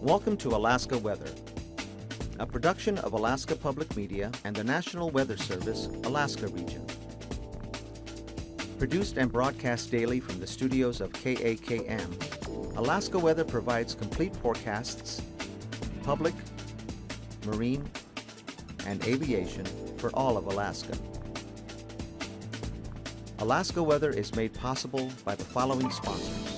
Welcome to Alaska Weather, a production of Alaska Public Media and the National Weather Service, Alaska Region. Produced and broadcast daily from the studios of KAKM, Alaska Weather provides complete forecasts, public, marine, and aviation for all of Alaska. Alaska Weather is made possible by the following sponsors.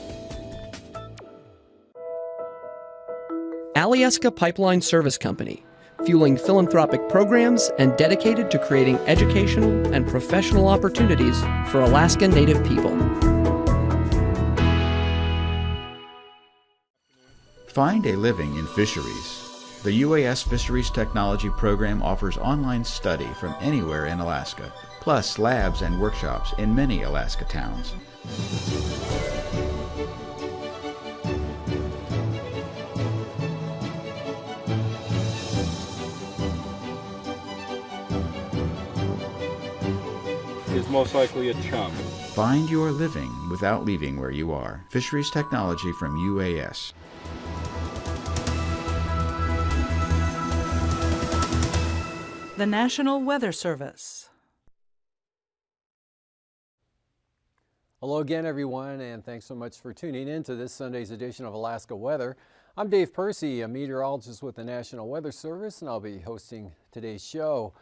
Alyeska Pipeline Service Company, fueling philanthropic programs and dedicated to creating educational and professional opportunities for Alaska Native people. Find a living in fisheries. The UAS Fisheries Technology Program offers online study from anywhere in Alaska, plus labs and workshops in many Alaska towns. Is most likely a chum. Find your living without leaving where you are. Fisheries Technology from UAS. The National Weather Service. Hello again, everyone, and thanks so much for tuning in to this Sunday's edition of Alaska Weather. I'm Dave Percy, a meteorologist with the National Weather Service, and I'll be hosting today's show.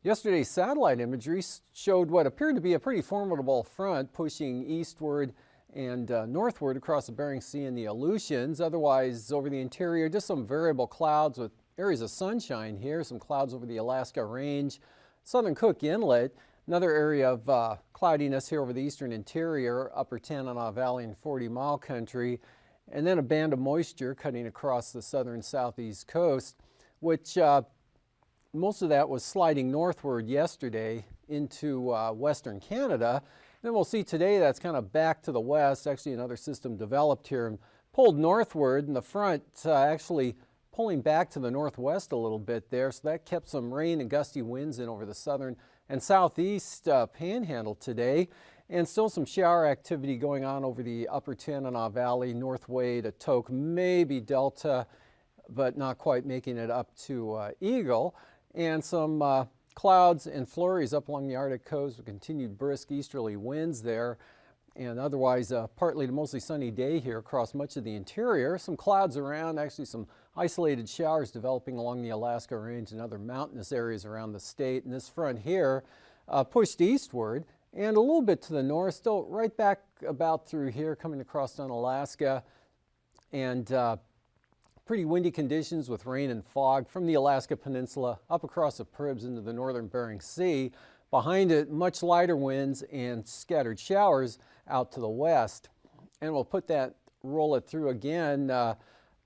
Yesterday's satellite imagery showed what appeared to be a pretty formidable front pushing eastward and northward across the Bering Sea and the Aleutians. Otherwise, over the interior, just some variable clouds with areas of sunshine here, some clouds over the Alaska Range, southern Cook Inlet, another area of cloudiness here over the eastern interior, upper Tanana Valley and 40 Mile Country, and then a band of moisture cutting across the southern southeast coast, which most of that was sliding northward yesterday into western Canada. Then we'll see today that's kind of back to the west. Actually, another system developed here and pulled northward, and the front actually pulling back to the northwest a little bit there. So that kept some rain and gusty winds in over the southern and southeast panhandle today. And still some shower activity going on over the upper Tanana Valley, Northway to Tok, maybe Delta, but not quite making it up to Eagle. And some clouds and flurries up along the Arctic coast with continued brisk easterly winds there. And otherwise, partly to mostly sunny day here across much of the interior. Some clouds around, actually some isolated showers developing along the Alaska Range and other mountainous areas around the state. And this front here pushed eastward and a little bit to the north, still right back about through here, coming across down Alaska. And pretty windy conditions with rain and fog from the Alaska Peninsula up across the Pribs into the northern Bering Sea. Behind it, much lighter winds and scattered showers out to the west. And we'll roll it through again.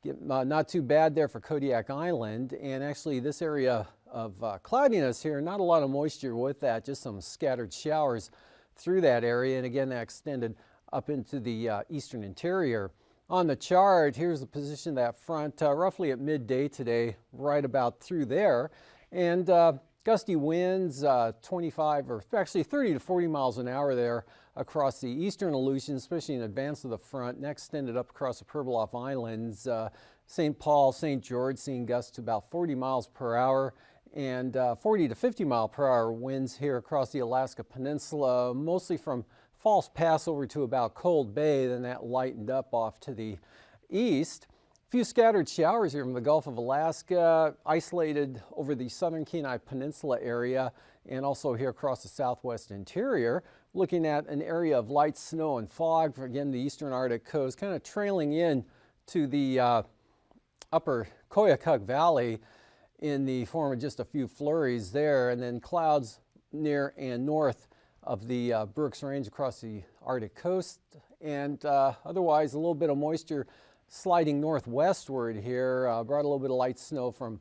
Not too bad there for Kodiak Island. And actually this area of cloudiness here, not a lot of moisture with that, just some scattered showers through that area. And again, that extended up into the eastern interior. On the chart, here's the position of that front, roughly at midday today, right about through there. And gusty winds, 25 or actually 30 to 40 miles an hour there across the eastern Aleutians, especially in advance of the front, and extended up across the Pribilof Islands. St. Paul, St. George seeing gusts to about 40 miles per hour and 40 to 50 mile per hour winds here across the Alaska Peninsula, mostly from False Pass over to about Cold Bay, then that lightened up off to the east. A few scattered showers here from the Gulf of Alaska, isolated over the southern Kenai Peninsula area and also here across the southwest interior. Looking at an area of light snow and fog for, again, the eastern Arctic coast, kind of trailing in to the upper Koyukuk Valley in the form of just a few flurries there, and then clouds near and north of the Brooks Range across the Arctic coast, and otherwise a little bit of moisture sliding northwestward here. Brought a little bit of light snow from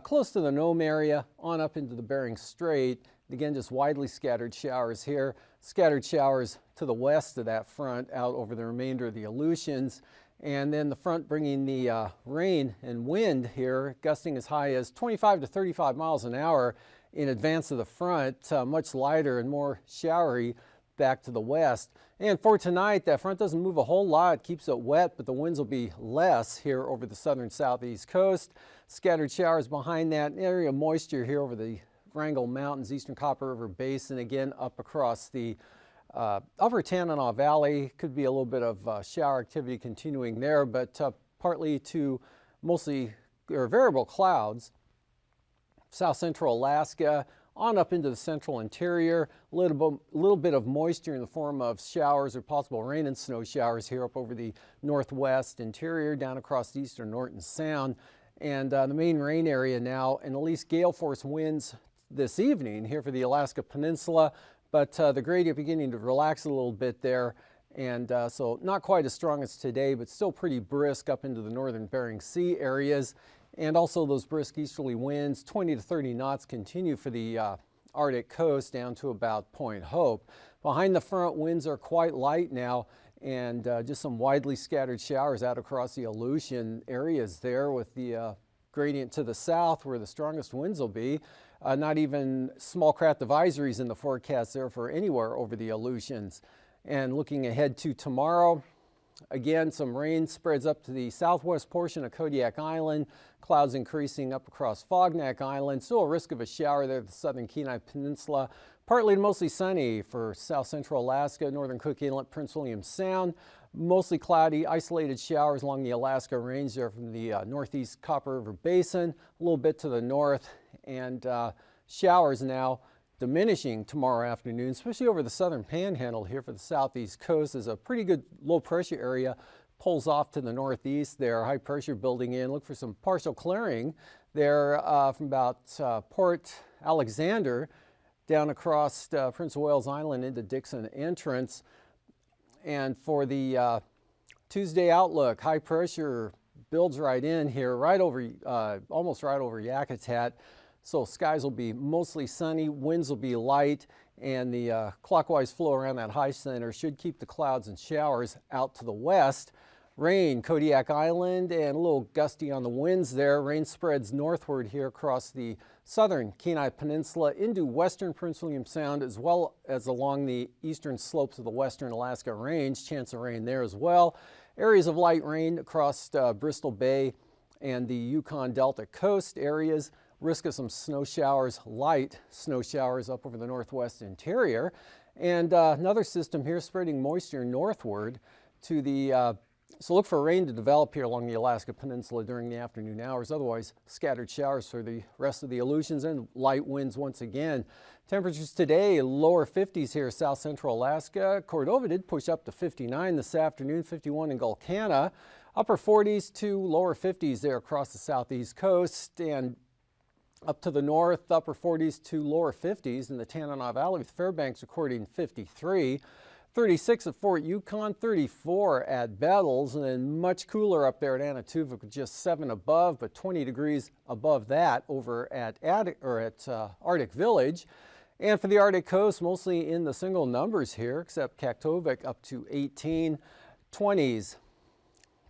close to the Nome area on up into the Bering Strait. Again, just widely scattered showers here. Scattered showers to the west of that front out over the remainder of the Aleutians. And then the front bringing the rain and wind here, gusting as high as 25 to 35 miles an hour in advance of the front, much lighter and more showery back to the west. And for tonight, that front doesn't move a whole lot, keeps it wet, but the winds will be less here over the southern southeast coast. Scattered showers behind that, area of moisture here over the Wrangell Mountains, eastern Copper River Basin, again up across the upper Tanana Valley. Could be a little bit of shower activity continuing there, but partly to mostly or variable clouds. South central Alaska on up into the central interior, a little bit of moisture in the form of showers or possible rain and snow showers here up over the northwest interior, down across the eastern Norton Sound. And the main rain area now, and at least gale force winds this evening here for the Alaska Peninsula, but the gradient beginning to relax a little bit there. And so not quite as strong as today, but still pretty brisk up into the northern Bering Sea areas. And also those brisk easterly winds, 20 to 30 knots, continue for the Arctic coast down to about Point Hope. Behind the front, winds are quite light now, and just some widely scattered showers out across the Aleutian areas there, with the gradient to the south where the strongest winds will be. Not even small craft advisories in the forecast there for anywhere over the Aleutians. And looking ahead to tomorrow, again, some rain spreads up to the southwest portion of Kodiak Island, clouds increasing up across Fognak Island. Still a risk of a shower there at the southern Kenai Peninsula. Partly to mostly sunny for south central Alaska, northern Cook Inlet, Prince William Sound. Mostly cloudy, isolated showers along the Alaska Range there from the northeast Copper River Basin, a little bit to the north, and showers now diminishing tomorrow afternoon, especially over the southern panhandle here for the southeast coast, as a pretty good low pressure area pulls off to the northeast there. High pressure building in. Look for some partial clearing there from about Port Alexander down across Prince of Wales Island into Dixon Entrance. And for the Tuesday outlook, high pressure builds right in here, right over, almost right over Yakutat. So skies will be mostly sunny, winds will be light, and the clockwise flow around that high center should keep the clouds and showers out to the west. Rain, Kodiak Island, and a little gusty on the winds there. Rain spreads northward here across the southern Kenai Peninsula into western Prince William Sound, as well as along the eastern slopes of the western Alaska Range. Chance of rain there as well. Areas of light rain across Bristol Bay and the Yukon Delta coast areas. Risk of some snow showers, light snow showers up over the northwest interior. And another system here spreading moisture northward to the so look for rain to develop here along the Alaska Peninsula during the afternoon hours. Otherwise, scattered showers for the rest of the Aleutians and light winds once again. Temperatures today, lower 50s here, south central Alaska. Cordova did push up to 59 this afternoon, 51 in Gulkana. Upper 40s to lower 50s there across the southeast coast. And up to the north, upper 40s to lower 50s in the Tanana Valley, with Fairbanks recording 53. 36 at Fort Yukon, 34 at Bettles, and then much cooler up there at Anatuvik with just 7 above, but 20 degrees above that over at Arctic Village. And for the Arctic coast, mostly in the single numbers here, except Kaktovik up to 18, 20s.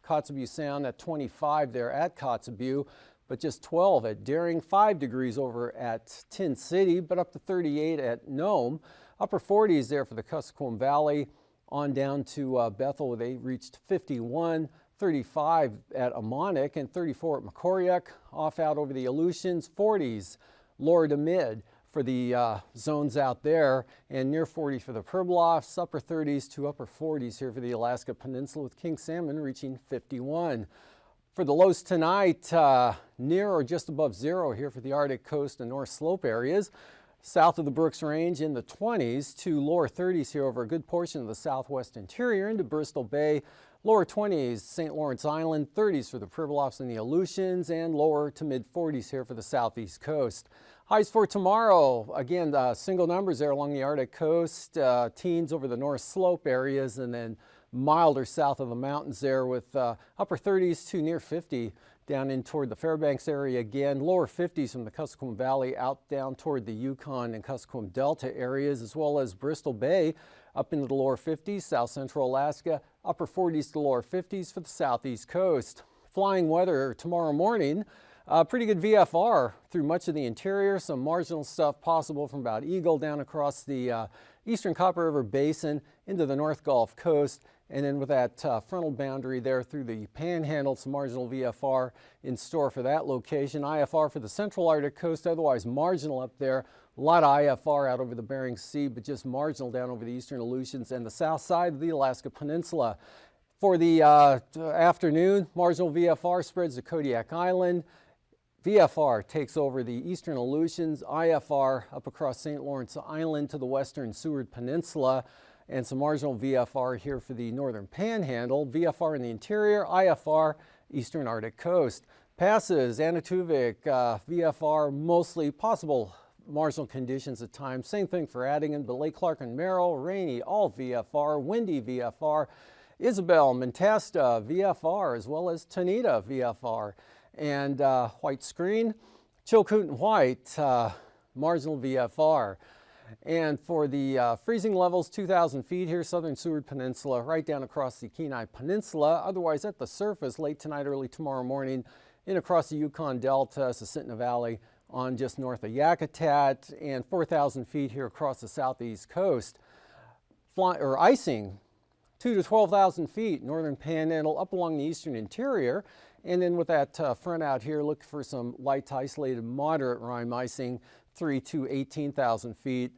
Kotzebue Sound at 25 there at Kotzebue, but just 12 at Daring, 5 degrees over at Tin City, but up to 38 at Nome. Upper 40s there for the Kuskokwim Valley, on down to Bethel, where they reached 51, 35 at Amonik, and 34 at Makoriak. Off out over the Aleutians, 40s lower to mid for the zones out there, and near 40 for the Pribilofs, upper 30s to upper 40s here for the Alaska Peninsula, with King Salmon reaching 51. For the lows tonight, near or just above zero here for the Arctic coast and North Slope areas. South of the Brooks Range in the 20s to lower 30s here over a good portion of the southwest interior into Bristol Bay. Lower 20s, St. Lawrence Island, 30s for the Pribilofs and the Aleutians, and lower to mid 40s here for the southeast coast. Highs for tomorrow, again, single numbers there along the Arctic coast, teens over the North Slope areas, and then milder south of the mountains there with upper 30s to near 50 down in toward the Fairbanks area again. Lower 50s from the Kuskokwim Valley out down toward the Yukon and Kuskokwim Delta areas, as well as Bristol Bay up into the lower 50s, south central Alaska, upper 40s to lower 50s for the southeast coast. Flying weather tomorrow morning. Pretty good VFR through much of the interior, some marginal stuff possible from about Eagle down across the eastern Copper River Basin into the North Gulf Coast, and then with that frontal boundary there through the Panhandle, some marginal VFR in store for that location. IFR for the central Arctic coast, otherwise marginal up there. A lot of IFR out over the Bering Sea, but just marginal down over the eastern Aleutians and the south side of the Alaska Peninsula. For the afternoon, marginal VFR spreads to Kodiak Island. VFR takes over the eastern Aleutians, IFR up across St. Lawrence Island to the western Seward Peninsula, and some marginal VFR here for the northern Panhandle. VFR in the interior, IFR eastern Arctic coast. Passes, Anaktuvik, VFR mostly, possible marginal conditions at times. Same thing for Addington, but Lake Clark and Merrill, rainy, all VFR, windy VFR. Isabel, Mentasta, VFR, as well as Tonita, VFR. And White Screen, Chilcoot and White, marginal VFR. And for the freezing levels, 2,000 feet here, southern Seward Peninsula, right down across the Kenai Peninsula. Otherwise, at the surface, late tonight, early tomorrow morning, in across the Yukon Delta, Susitna Valley, on just north of Yakutat, and 4,000 feet here across the southeast coast. Icing, 2 to 12,000 feet, northern Panhandle, up along the eastern interior. And then with that front out here, look for some light to isolated moderate rime icing, 3 to 18,000 feet,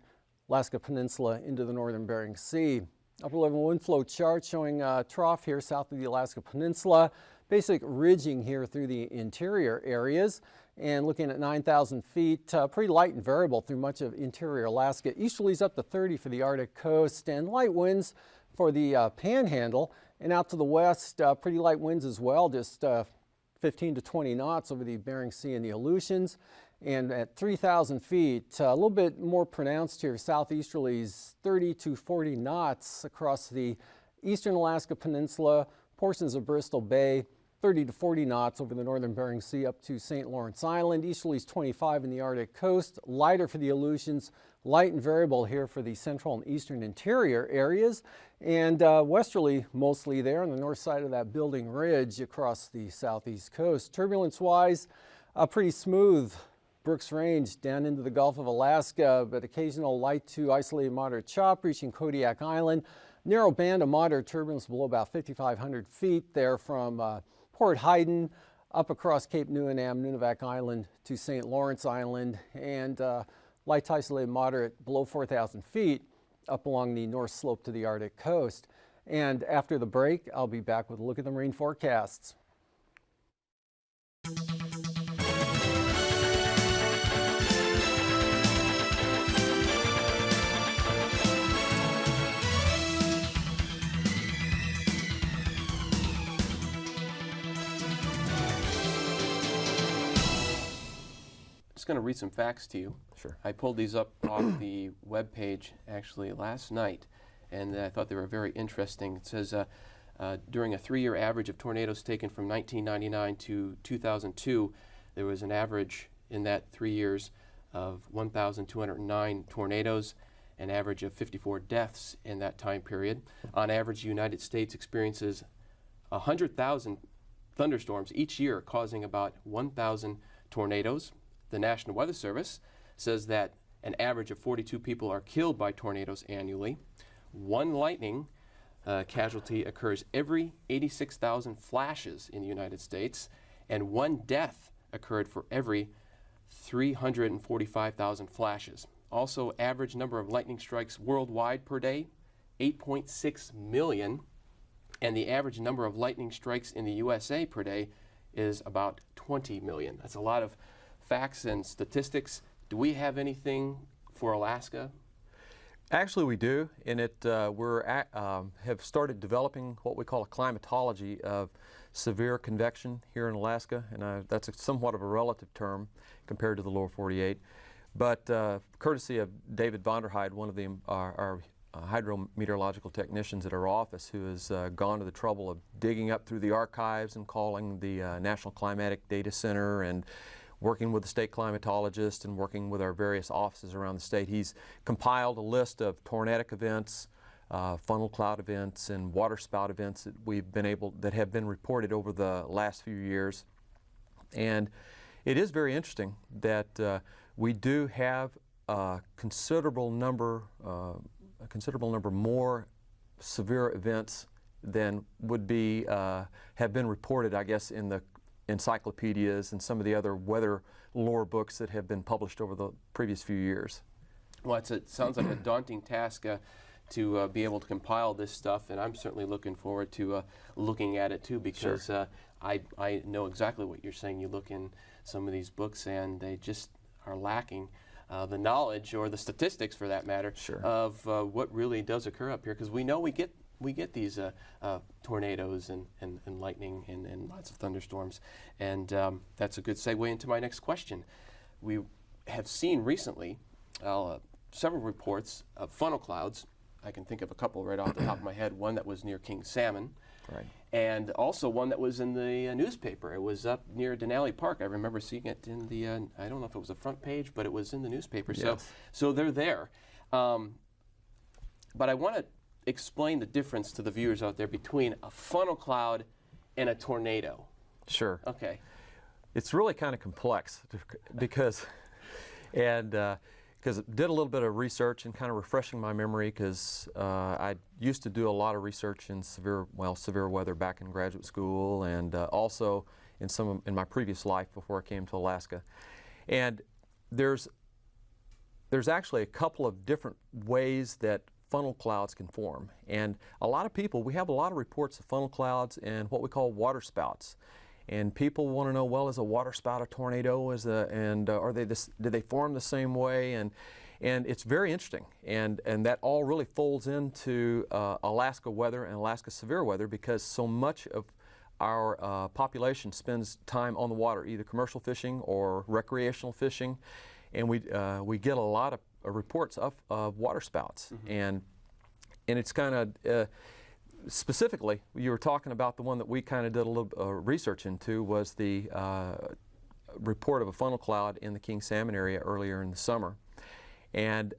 Alaska Peninsula into the northern Bering Sea. Upper level wind flow chart showing trough here south of the Alaska Peninsula, basic ridging here through the interior areas. And looking at 9,000 feet, pretty light and variable through much of interior Alaska. Easterlies up to 30 for the Arctic coast, and light winds for the Panhandle. And out to the west, pretty light winds as well, just 15 to 20 knots over the Bering Sea and the Aleutians. And at 3,000 feet, a little bit more pronounced here, southeasterlies 30 to 40 knots across the eastern Alaska Peninsula, portions of Bristol Bay, 30 to 40 knots over the northern Bering Sea up to St. Lawrence Island. Easterlies 25 in the Arctic coast, lighter for the Aleutians, light and variable here for the central and eastern interior areas, and westerly mostly there on the north side of that building ridge across the southeast coast. Turbulence-wise, pretty smooth. Brooks Range down into the Gulf of Alaska, but occasional light to isolated moderate chop reaching Kodiak Island. Narrow band of moderate turbulence below about 5,500 feet there from Port Hayden up across Cape Newinam, Nunivak Island to St. Lawrence Island, and light to isolated moderate below 4,000 feet up along the north slope to the Arctic coast. And after the break, I'll be back with a look at the marine forecasts. Just going to read some facts to you. Sure. I pulled these up off the web page actually last night, and I thought they were very interesting. It says during a 3-year average of tornadoes taken from 1999 to 2002, there was an average in that 3 years of 1,209 tornadoes, an average of 54 deaths in that time period. On average, the United States experiences 100,000 thunderstorms each year, causing about 1,000 tornadoes. The National Weather Service says that an average of 42 people are killed by tornadoes annually. One lightning casualty occurs every 86,000 flashes in the United States, and one death occurred for every 345,000 flashes. Also, average number of lightning strikes worldwide per day, 8.6 million, and the average number of lightning strikes in the USA per day is about 20 million. That's a lot of facts and statistics. Do we have anything for Alaska? Actually, we do, and have started developing what we call a climatology of severe convection here in Alaska, and that's somewhat of a relative term compared to the lower 48. But courtesy of David Vonderheide, one of our hydrometeorological technicians at our office, who has gone to the trouble of digging up through the archives and calling the National Climatic Data Center and working with the state climatologist and working with our various offices around the state. He's compiled a list of tornadic events, funnel cloud events, and waterspout events that have been reported over the last few years. And It is very interesting that we do have a considerable number more severe events than would be have been reported, I guess, in the encyclopedias and some of the other weather lore books that have been published over the previous few years. Well, it sounds like a daunting task to be able to compile this stuff, and I'm certainly looking forward to looking at it too, because Sure. I know exactly what you're saying. You look in some of these books and they just are lacking the knowledge, or the statistics for that matter, Sure. of what really does occur up here, because we know we get these tornadoes and lightning and lots of thunderstorms, and that's a good segue into my next question. We have seen recently several reports of funnel clouds. I can think of a couple right off the top of my head. One that was near King Salmon, Right. and also one that was in the newspaper. It was up near Denali Park. I remember seeing it in the, I don't know if it was the front page, but it was in the newspaper. Yes. So they're there. But I want to explain the difference to the viewers out there between a funnel cloud and a tornado. Sure. Okay. It's really kind of complex because, because I did a little bit of research and kind of refreshing my memory, because I used to do a lot of research in severe weather back in graduate school, and also in my previous life before I came to Alaska. And there's actually a couple of different ways that funnel clouds can form. And a lot of people, we have a lot of reports of funnel clouds and what we call water spouts. And people want to know, well, is a water spout a tornado? Are they do they form the same way? And it's very interesting. And that all really folds into Alaska weather and Alaska severe weather, because so much of our population spends time on the water, either commercial fishing or recreational fishing. And we get a lot of reports of water spouts. Mm-hmm. And it's kind of specifically, you were talking about the one that we kind of did a little research into, was the report of a funnel cloud in the King Salmon area earlier in the summer. And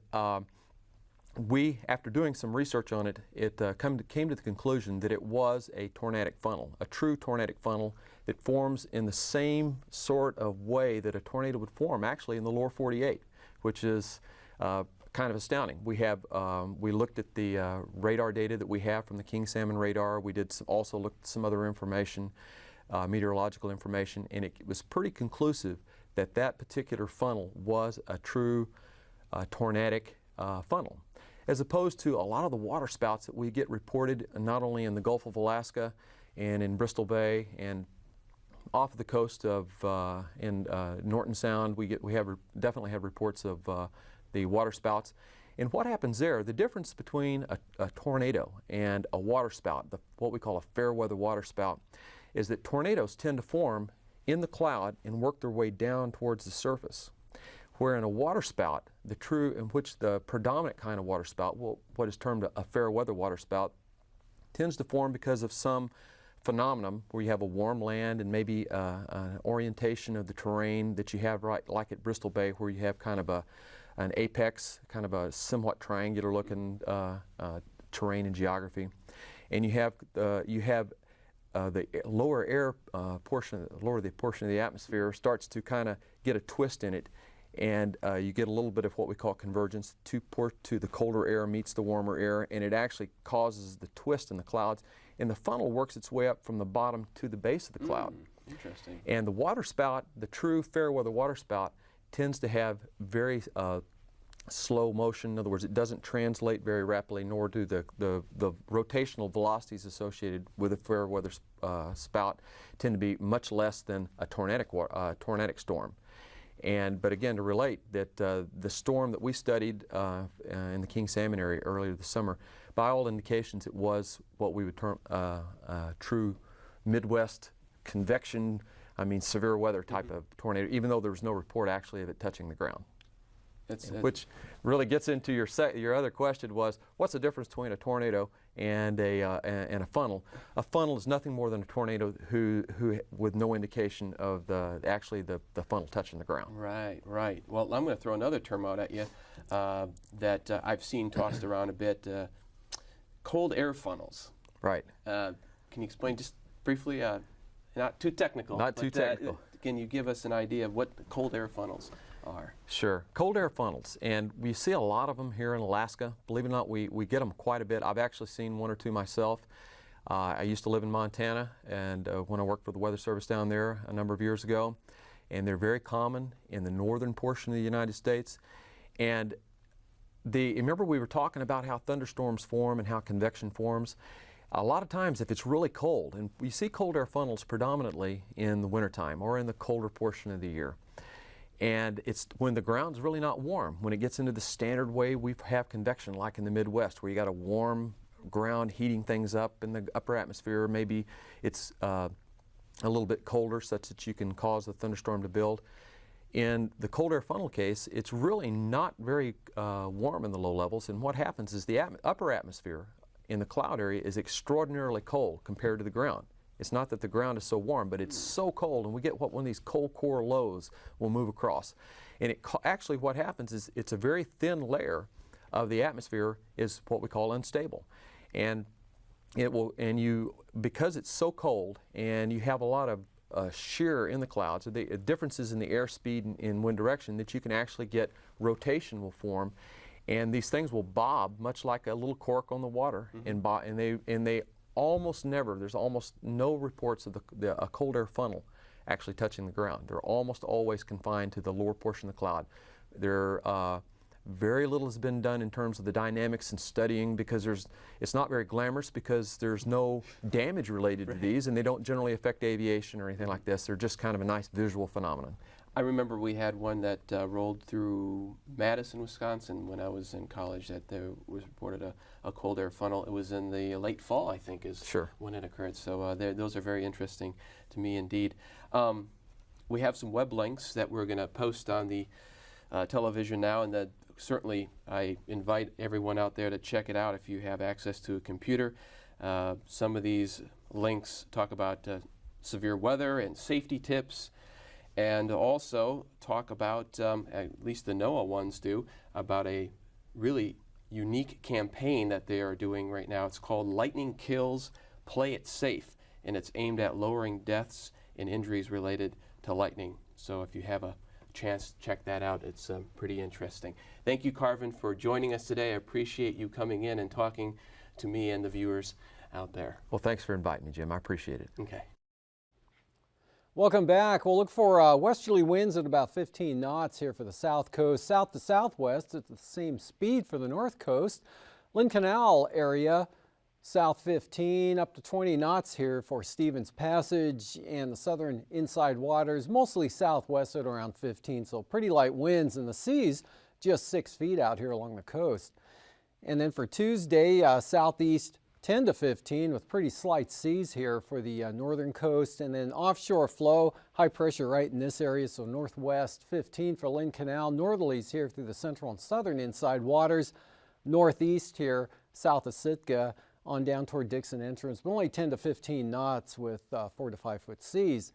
we, after doing some research on it, came to the conclusion that it was a tornadic funnel, a true tornadic funnel that forms in the same sort of way that a tornado would form actually in the lower 48, which is kind of astounding. We looked at the radar data that we have from the King Salmon radar. We also looked at some other information, meteorological information, and it was pretty conclusive that that particular funnel was a true tornadic funnel, as opposed to a lot of the water spouts that we get reported not only in the Gulf of Alaska and in Bristol Bay and off the coast of in Norton Sound. We definitely have reports of the water spouts. And what happens there, the difference between a tornado and a water spout, what we call a fair weather water spout, is that tornadoes tend to form in the cloud and work their way down towards the surface. Where in a water spout, in which the predominant kind of water spout, what is termed a fair weather water spout, tends to form because of some phenomenon where you have a warm land and maybe an orientation of the terrain that you have, right, like at Bristol Bay, where you have kind of an apex, kind of a somewhat triangular looking terrain and geography. And you have the lower air portion of the atmosphere starts to kind of get a twist in it, and you get a little bit of what we call convergence. The colder air meets the warmer air, and it actually causes the twist in the clouds, and the funnel works its way up from the bottom to the base of the cloud. Interesting. And the water spout, the true fair weather water spout, tends to have very slow motion. In other words, it doesn't translate very rapidly, nor do the rotational velocities associated with a fair weather spout tend to be much less than a tornadic storm. But again, to relate that the storm that we studied in the King Salmon area earlier this summer, by all indications, it was what we would term true Midwest convection, severe weather type of tornado, even though there was no report actually of it touching the ground. Which really gets into your other question, was what's the difference between a tornado and a funnel? A funnel is nothing more than a tornado who with no indication of the funnel touching the ground. Right. Well, I'm going to throw another term out at you that I've seen tossed around a bit. Cold air funnels. Right. Can you explain just briefly? Not too technical. Not too technical. can you give us an idea of what cold air funnels are? Sure. Cold air funnels, and we see a lot of them here in Alaska. Believe it or not, we get them quite a bit. I've actually seen one or two myself. I used to live in Montana, and when I worked for the Weather Service down there a number of years ago, and they're very common in the northern portion of the United States. And remember we were talking about how thunderstorms form and how convection forms. A lot of times if it's really cold, and we see cold air funnels predominantly in the wintertime or in the colder portion of the year. And it's when the ground's really not warm, when it gets into the standard way we have convection, like in the Midwest, where you got a warm ground heating things up in the upper atmosphere. Maybe it's a little bit colder such that you can cause the thunderstorm to build. In the cold air funnel case, it's really not very warm in the low levels, and what happens is the upper atmosphere in the cloud area is extraordinarily cold compared to the ground. It's not that the ground is so warm, but it's so cold, and we get one of these cold core lows will move across. And actually what happens is it's a very thin layer of the atmosphere is what we call unstable. And because it's so cold and you have a lot of shear in the clouds, the differences in the airspeed and in wind direction, that you can actually get rotation will form, and these things will bob much like a little cork on the water, and they almost never, there's almost no reports of a cold air funnel actually touching the ground. They're almost always confined to the lower portion of the cloud. Very little has been done in terms of the dynamics and studying, because it's not very glamorous, because there's no damage related to these, and they don't generally affect aviation or anything like this. They're just kind of a nice visual phenomenon. I remember we had one that rolled through Madison, Wisconsin when I was in college, that there was reported a cold air funnel. It was in the late fall, I think, is when it occurred. So those are very interesting to me indeed. We have some web links that we're going to post on the television now, and certainly I invite everyone out there to check it out if you have access to a computer. Some of these links talk about severe weather and safety tips, and also talk about, at least the NOAA ones do, about a really unique campaign that they are doing right now. It's called Lightning Kills, Play It Safe, and it's aimed at lowering deaths and injuries related to lightning. So if you have a chance to check that out, it's pretty interesting. Thank you, Carvin, for joining us today. I appreciate you coming in and talking to me and the viewers out there. Well, thanks for inviting me, Jim. I appreciate it. Okay. Welcome back. We'll look for westerly winds at about 15 knots here for the south coast. South to southwest at the same speed for the north coast. Lynn Canal area, south 15 up to 20 knots here for Stevens Passage, and the southern inside waters mostly southwest at around 15. So pretty light winds, and the seas just 6 feet out here along the coast. And then for Tuesday, southeast 10 to 15 with pretty slight seas here for the northern coast, and then offshore flow, high pressure right in this area, so northwest 15 for Lynn Canal, northerlies here through the central and southern inside waters, northeast here south of Sitka on down toward Dixon Entrance, but only 10 to 15 knots with 4 to 5 foot seas.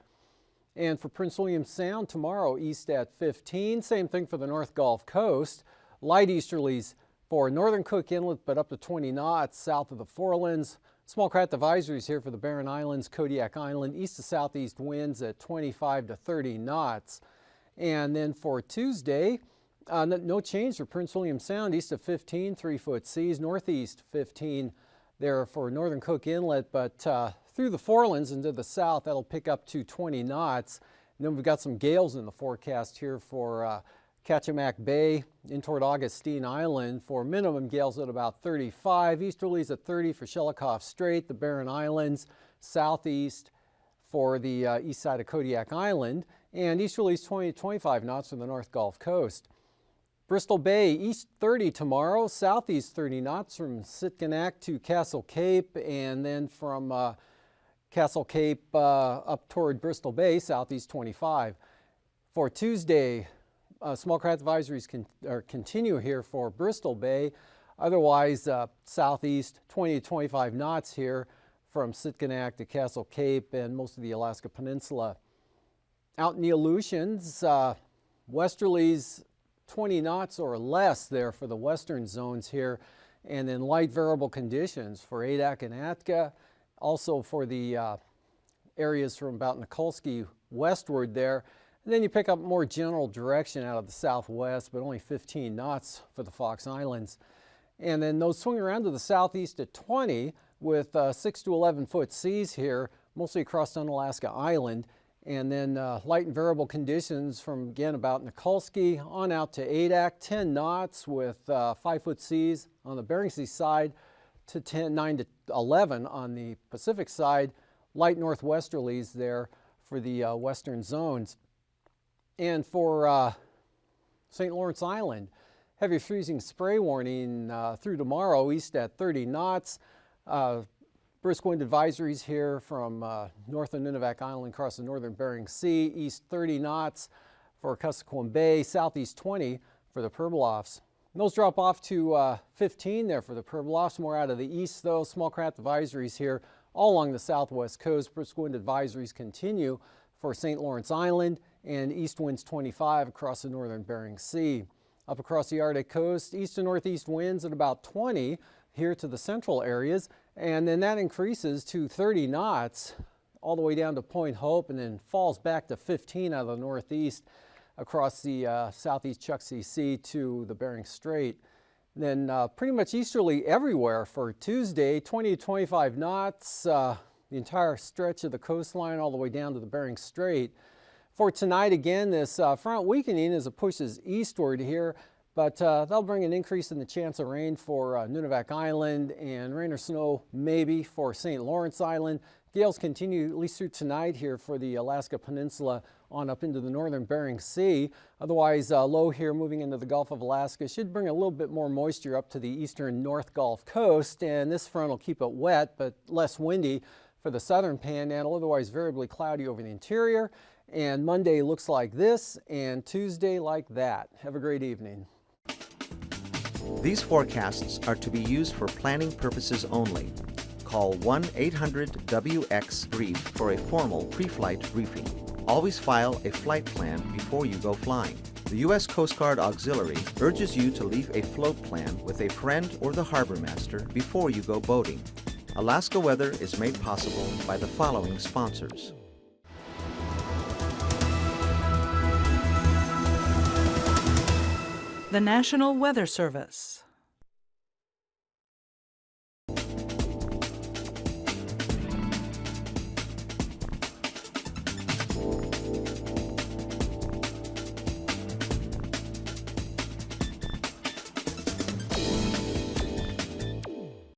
And for Prince William Sound tomorrow, east at 15, same thing for the North Gulf Coast, light easterlies for northern Cook Inlet, but up to 20 knots south of the Forelands. Small craft advisories here for the Barren Islands, Kodiak Island, east to southeast winds at 25 to 30 knots. And then for Tuesday, no change for Prince William Sound, east of 15, 3 foot seas, northeast 15 there for northern Cook Inlet, but through the Forelands into the south, that'll pick up to 20 knots. And then we've got some gales in the forecast here for Kachemak Bay in toward Augustine Island for minimum gales at about 35, easterlies at 30 for Shelikof Strait, the Barren Islands, southeast for the east side of Kodiak Island, and easterlies 20 to 25 knots from the North Gulf Coast. Bristol Bay, east 30 tomorrow, southeast 30 knots from Sitkinak to Castle Cape, and then from Castle Cape up toward Bristol Bay, southeast 25. For Tuesday, small craft advisories continue here for Bristol Bay. Otherwise, southeast 20 to 25 knots here from Sitkinak to Castle Cape and most of the Alaska Peninsula. Out in the Aleutians, westerlies 20 knots or less there for the western zones here, and then light variable conditions for Adak and Atka, also for the areas from about Nikolsky westward there. And then you pick up more general direction out of the southwest, but only 15 knots for the Fox Islands. And then those swing around to the southeast at 20 with 6 to 11 foot seas here, mostly across Unalaska Island. And then light and variable conditions from, again, about Nikolsky on out to Adak, 10 knots with 5 foot seas on the Bering Sea side to 9 to 11 on the Pacific side. Light northwesterlies there for the western zones. And for St. Lawrence Island, heavy freezing spray warning through tomorrow, east at 30 knots. Brisk wind advisories here from north of Nunivak Island across the northern Bering Sea, east 30 knots for Kuskokwim Bay, southeast 20 for the Pribilofs. Those drop off to 15 there for the Pribilofs, more out of the east though. Small craft advisories here all along the southwest coast. Brisk wind advisories continue for St. Lawrence Island, and east winds 25 across the northern Bering Sea. Up across the Arctic coast, east to northeast winds at about 20 here to the central areas, and then that increases to 30 knots all the way down to Point Hope, and then falls back to 15 out of the northeast across the southeast Chukchi Sea to the Bering Strait. And then pretty much easterly everywhere for Tuesday, 20 to 25 knots, the entire stretch of the coastline all the way down to the Bering Strait. For tonight, again, this front weakening as it pushes eastward here, but that'll bring an increase in the chance of rain for Nunivak Island, and rain or snow maybe for St. Lawrence Island. Gales continue at least through tonight here for the Alaska Peninsula on up into the northern Bering Sea. Otherwise, low here moving into the Gulf of Alaska should bring a little bit more moisture up to the eastern North Gulf Coast, and this front will keep it wet but less windy for the southern panhandle, otherwise variably cloudy over the interior. And Monday looks like this, and Tuesday like that. Have a great evening. These forecasts are to be used for planning purposes only. Call 1-800-WX-BRIEF for a formal pre-flight briefing. Always file a flight plan before you go flying. The U.S. Coast Guard Auxiliary urges you to leave a float plan with a friend or the harbor master before you go boating. Alaska Weather is made possible by the following sponsors. The National Weather Service.